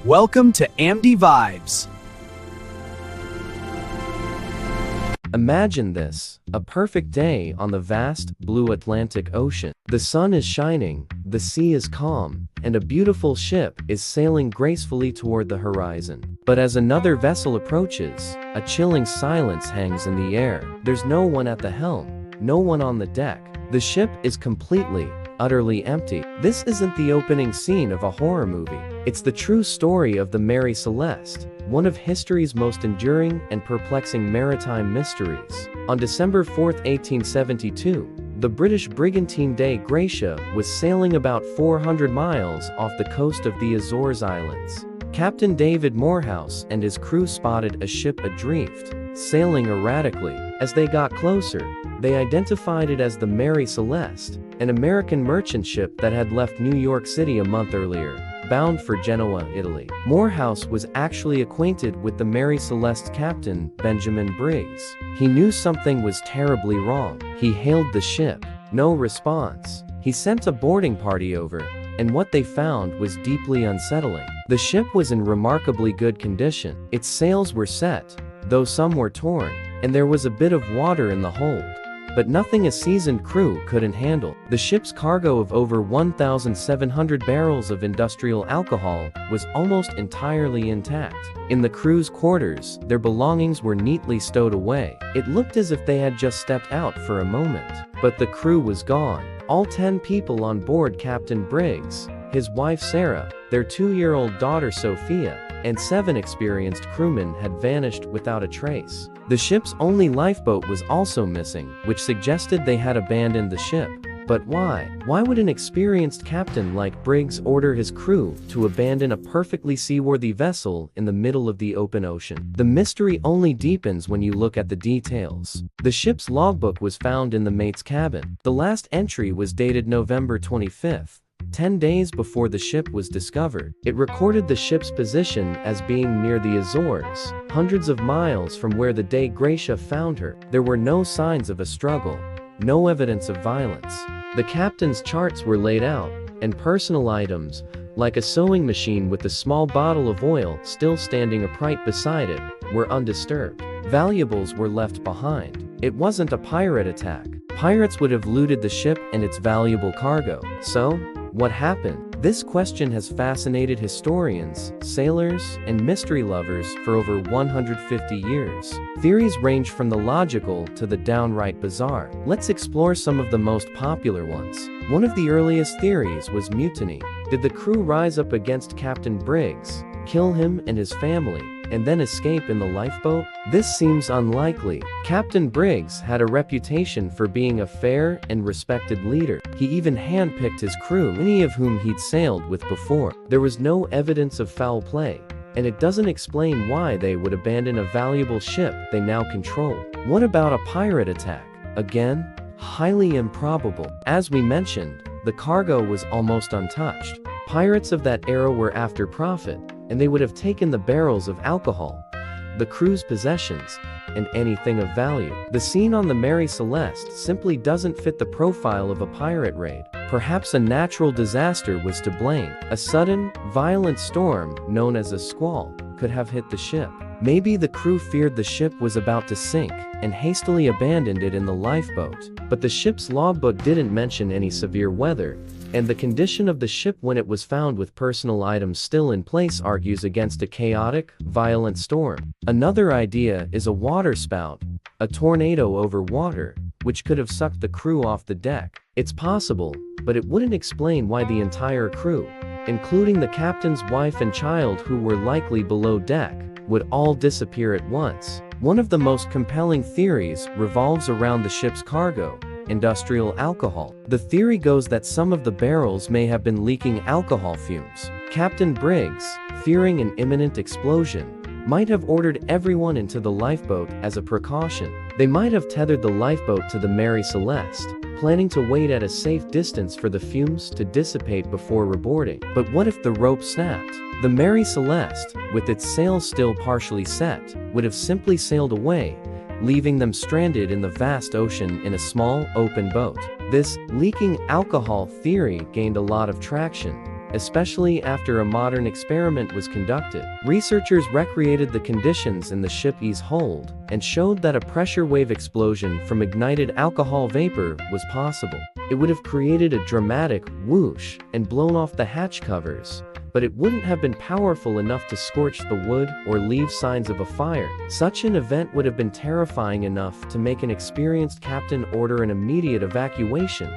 Welcome to AMD Vibes. Imagine this, a perfect day on the vast, blue Atlantic Ocean. The sun is shining, the sea is calm, and a beautiful ship is sailing gracefully toward the horizon. But as another vessel approaches, a chilling silence hangs in the air. There's no one at the helm, no one on the deck. The ship is completely, utterly empty. This isn't the opening scene of a horror movie. It's the true story of the Mary Celeste, one of history's most enduring and perplexing maritime mysteries. On December 4, 1872, the British brigantine Dei Gratia was sailing about 400 miles off the coast of the Azores Islands. Captain David Morehouse and his crew spotted a ship adrift, sailing erratically. As they got closer, they identified it as the Mary Celeste, an American merchant ship that had left New York City a month earlier, bound for Genoa, Italy. Morehouse was actually acquainted with the Mary Celeste's captain, Benjamin Briggs. He knew something was terribly wrong. He hailed the ship. No response. He sent a boarding party over, and what they found was deeply unsettling. The ship was in remarkably good condition. Its sails were set, though some were torn, and there was a bit of water in the hold, but nothing a seasoned crew couldn't handle. The ship's cargo of over 1,700 barrels of industrial alcohol was almost entirely intact. In the crew's quarters, their belongings were neatly stowed away. It looked as if they had just stepped out for a moment. But the crew was gone. All 10 people on board Captain Briggs, his wife Sarah, their 2-year-old daughter Sophia, and 7 experienced crewmen had vanished without a trace. The ship's only lifeboat was also missing, which suggested they had abandoned the ship. But why? Why would an experienced captain like Briggs order his crew to abandon a perfectly seaworthy vessel in the middle of the open ocean? The mystery only deepens when you look at the details. The ship's logbook was found in the mate's cabin. The last entry was dated November 25th. 10 days before the ship was discovered. It recorded the ship's position as being near the Azores, hundreds of miles from where the Dei Gratia found her. There were no signs of a struggle, no evidence of violence. The captain's charts were laid out, and personal items, like a sewing machine with a small bottle of oil still standing upright beside it, were undisturbed. Valuables were left behind. It wasn't a pirate attack. Pirates would have looted the ship and its valuable cargo. So, what happened? This question has fascinated historians, sailors, and mystery lovers for over 150 years. Theories range from the logical to the downright bizarre. Let's explore some of the most popular ones. One of the earliest theories was mutiny. Did the crew rise up against Captain Briggs, kill him and his family, and then escape in the lifeboat? This seems unlikely. Captain Briggs had a reputation for being a fair and respected leader. He even handpicked his crew, many of whom he'd sailed with before. There was no evidence of foul play, and it doesn't explain why they would abandon a valuable ship they now control. What about a pirate attack? Again, highly improbable. As we mentioned, the cargo was almost untouched. Pirates of that era were after profit, and they would have taken the barrels of alcohol, the crew's possessions, and anything of value. The scene on the Mary Celeste simply doesn't fit the profile of a pirate raid. Perhaps a natural disaster was to blame. A sudden, violent storm, known as a squall, could have hit the ship. Maybe the crew feared the ship was about to sink and hastily abandoned it in the lifeboat. But the ship's logbook didn't mention any severe weather, and the condition of the ship when it was found with personal items still in place argues against a chaotic, violent storm. Another idea is a waterspout, a tornado over water, which could have sucked the crew off the deck. It's possible, but it wouldn't explain why the entire crew, including the captain's wife and child who were likely below deck, would all disappear at once. One of the most compelling theories revolves around the ship's cargo, industrial alcohol. The theory goes that some of the barrels may have been leaking alcohol fumes. Captain Briggs, fearing an imminent explosion, might have ordered everyone into the lifeboat as a precaution. They might have tethered the lifeboat to the Mary Celeste, planning to wait at a safe distance for the fumes to dissipate before reboarding. But what if the rope snapped? The Mary Celeste, with its sails still partially set, would have simply sailed away, leaving them stranded in the vast ocean in a small, open boat. This leaking alcohol theory gained a lot of traction, especially after a modern experiment was conducted. Researchers recreated the conditions in the ship's hold and showed that a pressure wave explosion from ignited alcohol vapor was possible. It would have created a dramatic whoosh and blown off the hatch covers, but it wouldn't have been powerful enough to scorch the wood or leave signs of a fire. Such an event would have been terrifying enough to make an experienced captain order an immediate evacuation,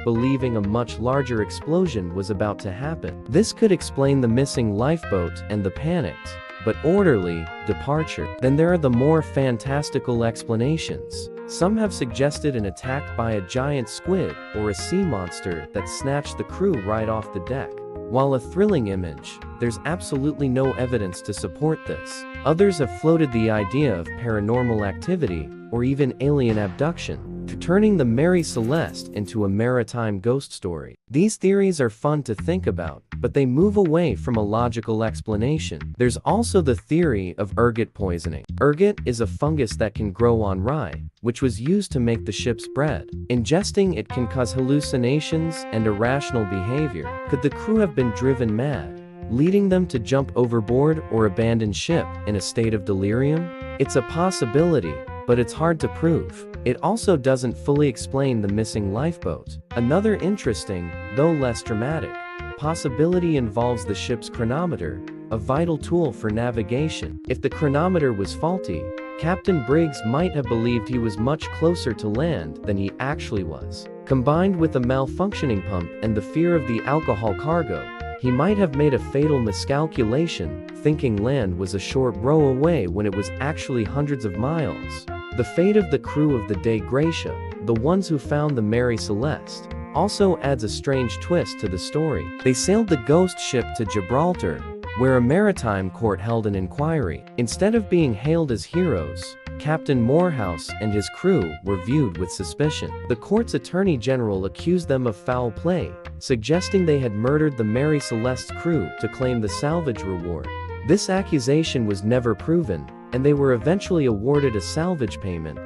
believing a much larger explosion was about to happen. This could explain the missing lifeboat and the panicked, but orderly, departure. Then there are the more fantastical explanations. Some have suggested an attack by a giant squid or a sea monster that snatched the crew right off the deck. While a thrilling image, there's absolutely no evidence to support this. Others have floated the idea of paranormal activity or even alien abduction, turning the Mary Celeste into a maritime ghost story. These theories are fun to think about, but they move away from a logical explanation. There's also the theory of ergot poisoning. Ergot is a fungus that can grow on rye, which was used to make the ship's bread. Ingesting it can cause hallucinations and irrational behavior. Could the crew have been driven mad, leading them to jump overboard or abandon ship in a state of delirium? It's a possibility, but it's hard to prove. It also doesn't fully explain the missing lifeboat. Another interesting, though less dramatic, possibility involves the ship's chronometer, a vital tool for navigation. If the chronometer was faulty, Captain Briggs might have believed he was much closer to land than he actually was. Combined with a malfunctioning pump and the fear of the alcohol cargo, he might have made a fatal miscalculation, thinking land was a short row away when it was actually hundreds of miles. The fate of the crew of the Dei Gratia, the ones who found the Mary Celeste, also adds a strange twist to the story. They sailed the ghost ship to Gibraltar, where a maritime court held an inquiry. Instead of being hailed as heroes, Captain Morehouse and his crew were viewed with suspicion. The court's attorney general accused them of foul play, suggesting they had murdered the Mary Celeste's crew to claim the salvage reward. This accusation was never proven, and they were eventually awarded a salvage payment,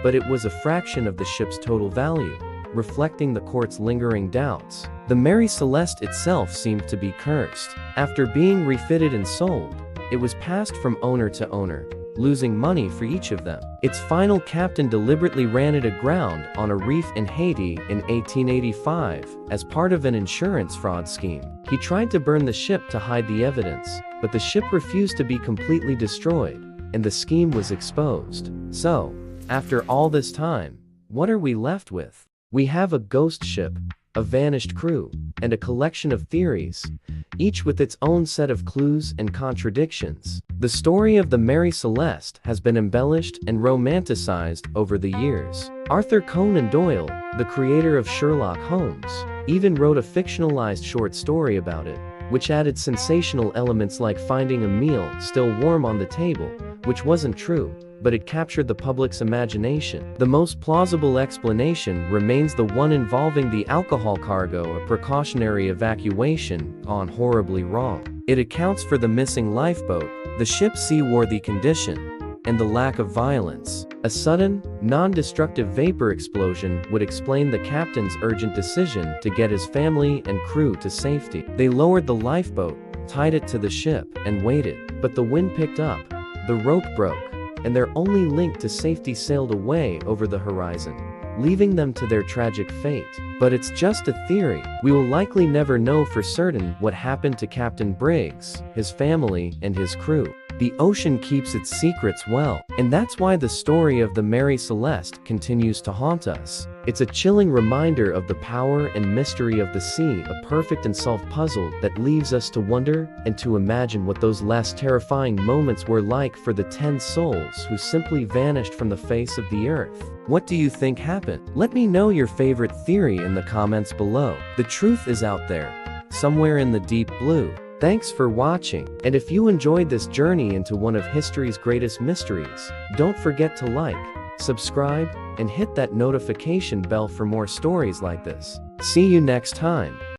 but it was a fraction of the ship's total value, reflecting the court's lingering doubts. The Mary Celeste itself seemed to be cursed. After being refitted and sold, it was passed from owner to owner, losing money for each of them. Its final captain deliberately ran it aground on a reef in Haiti in 1885 as part of an insurance fraud scheme. He tried to burn the ship to hide the evidence, but the ship refused to be completely destroyed, and the scheme was exposed. So, after all this time, what are we left with? We have a ghost ship, a vanished crew, and a collection of theories, each with its own set of clues and contradictions. The story of the Mary Celeste has been embellished and romanticized over the years. Arthur Conan Doyle, the creator of Sherlock Holmes, even wrote a fictionalized short story about it, which added sensational elements like finding a meal still warm on the table, which wasn't true, but it captured the public's imagination. The most plausible explanation remains the one involving the alcohol cargo, a precautionary evacuation gone horribly wrong. It accounts for the missing lifeboat, the ship's seaworthy condition, and the lack of violence. A sudden, non-destructive vapor explosion would explain the captain's urgent decision to get his family and crew to safety. They lowered the lifeboat, tied it to the ship, and waited. But the wind picked up, the rope broke, and their only link to safety sailed away over the horizon, leaving them to their tragic fate. But it's just a theory. We will likely never know for certain what happened to Captain Briggs, his family, and his crew. The ocean keeps its secrets well, and that's why the story of the Mary Celeste continues to haunt us. It's a chilling reminder of the power and mystery of the sea, a perfect and solved puzzle that leaves us to wonder and to imagine what those last terrifying moments were like for the 10 souls who simply vanished from the face of the earth. What do you think happened? Let me know your favorite theory in the comments below. The truth is out there, somewhere in the deep blue. Thanks for watching, and if you enjoyed this journey into one of history's greatest mysteries, don't forget to like, subscribe, and hit that notification bell for more stories like this. See you next time.